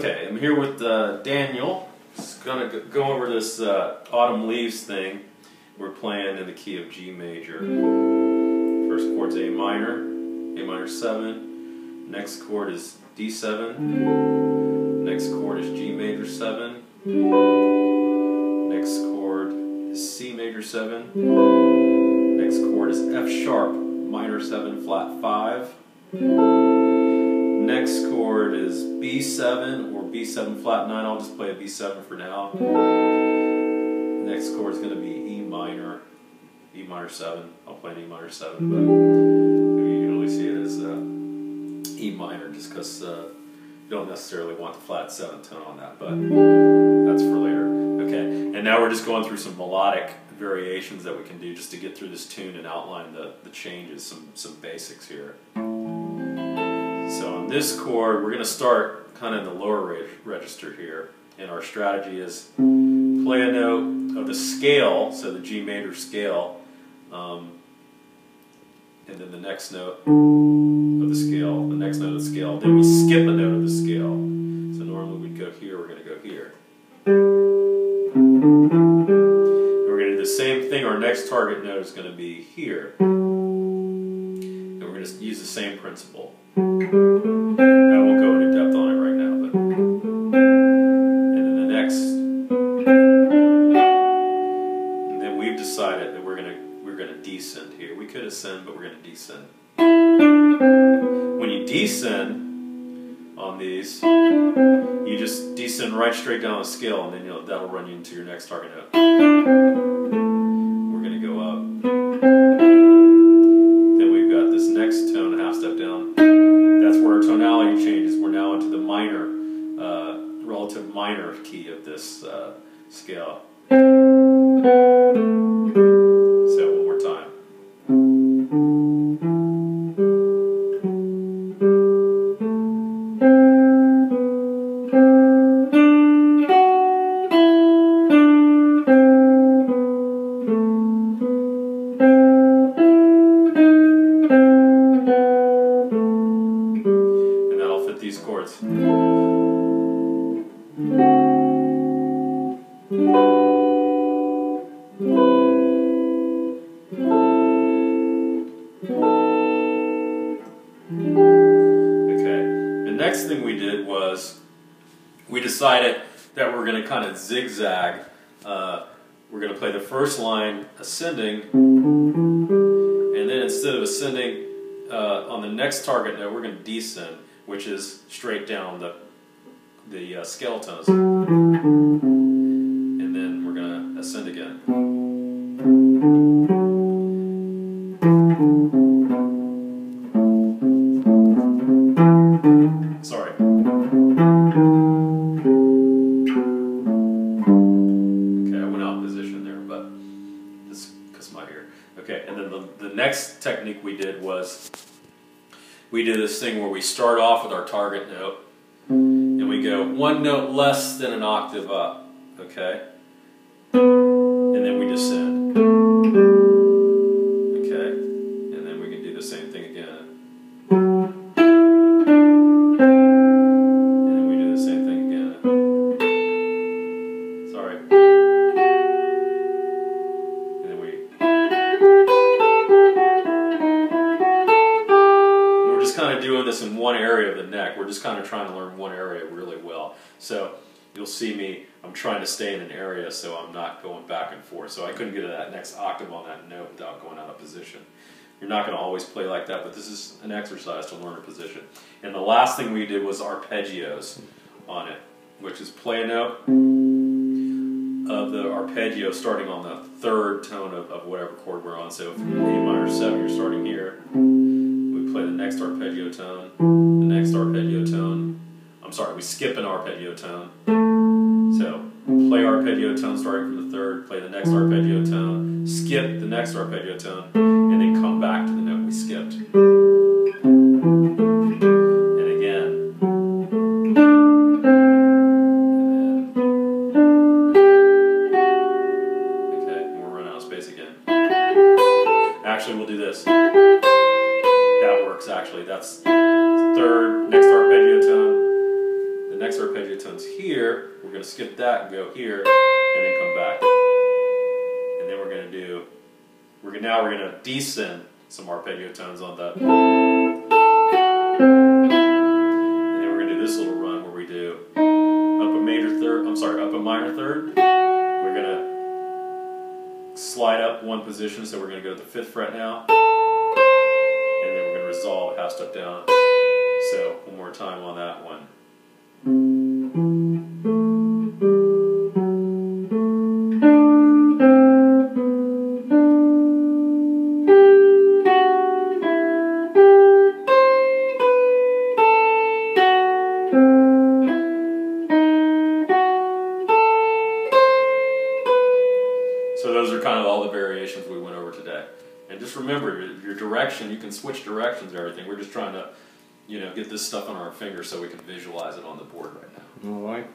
Okay, I'm here with Daniel. Just gonna go over this Autumn Leaves thing. We're playing in the key of G major. First chord's A minor 7. Next chord is D7. Next chord is G major 7. Next chord is C major 7. Next chord is F sharp minor 7 flat 5. Next chord is B7 or B7 flat 9. I'll just play a B7 for now. Next chord is going to be E minor 7. I'll play an E minor 7, but you usually see it as E minor just because you don't necessarily want the flat 7th tone on that, but that's for later. Okay, and now we're just going through some melodic variations that we can do just to get through this tune and outline the changes, some basics here. So on this chord, we're going to start kind of in the lower register here, and our strategy is play a note of the scale, so the G major scale, and then the next note of the scale, the next note of the scale, then we skip a note of the scale. So normally we'd go here, we're going to go here. And we're going to do the same thing, our next target note is going to be here. And we're going to use the same principle. I won't go into depth on it right now, but and then the next, and then we've decided that we're gonna descend here. We could ascend, but we're gonna descend. When you descend on these, you just descend right straight down the scale, and then that'll run you into your next target note. We're gonna go up. Then we've got this next tone, a half step down. That's where our tonality changes. We're now into the minor, relative minor key of this scale. So one more time. These chords. Okay, the next thing we did was we decided that we're going to kind of zigzag. We're going to play the first line ascending, and then instead of ascending on the next target note, we're going to descend, which is straight down the scale tones. And then we're going to ascend again. Sorry. Okay, I went out of position there, but it's because of my ear. Okay, and then the next technique we did was we did this thing where we start off with our target note and we go one note less than an octave up, okay? And then we descend. Okay? And then we can do the same thing again. And then we do the same thing again. Sorry. And then we kind of doing this in one area of the neck. We're just kind of trying to learn one area really well. So you'll see me, I'm trying to stay in an area so I'm not going back and forth. So I couldn't get to that next octave on that note without going out of position. You're not going to always play like that, but this is an exercise to learn a position. And the last thing we did was arpeggios on it, which is play a note of the arpeggio starting on the third tone of whatever chord we're on. So if A minor 7, you're starting here. Play the next arpeggio tone, the next arpeggio tone. I'm sorry, we skip an arpeggio tone. So play arpeggio tone starting from the third, play the next arpeggio tone, skip the next arpeggio tone, and then come back to the note we skipped. And again. And then. Okay, and we're running out of space again. Actually, we'll do this. That works actually. That's third, next arpeggio tone, the next arpeggio arpeggio tones here. We're going to skip that and go here, and then come back. And then we're going to do, now we're going to descend some arpeggio tones on that. And then we're going to do this little run where we do up a minor third. We're going to slide up one position, so we're going to go to the 5th fret now. And then we're going to resolve half step down. So one more time on that one. So those are kind of all the variations we went over today. And just remember, your direction, you can switch directions and everything. We're just trying to, get this stuff on our fingers so we can visualize it on the board right now. All right.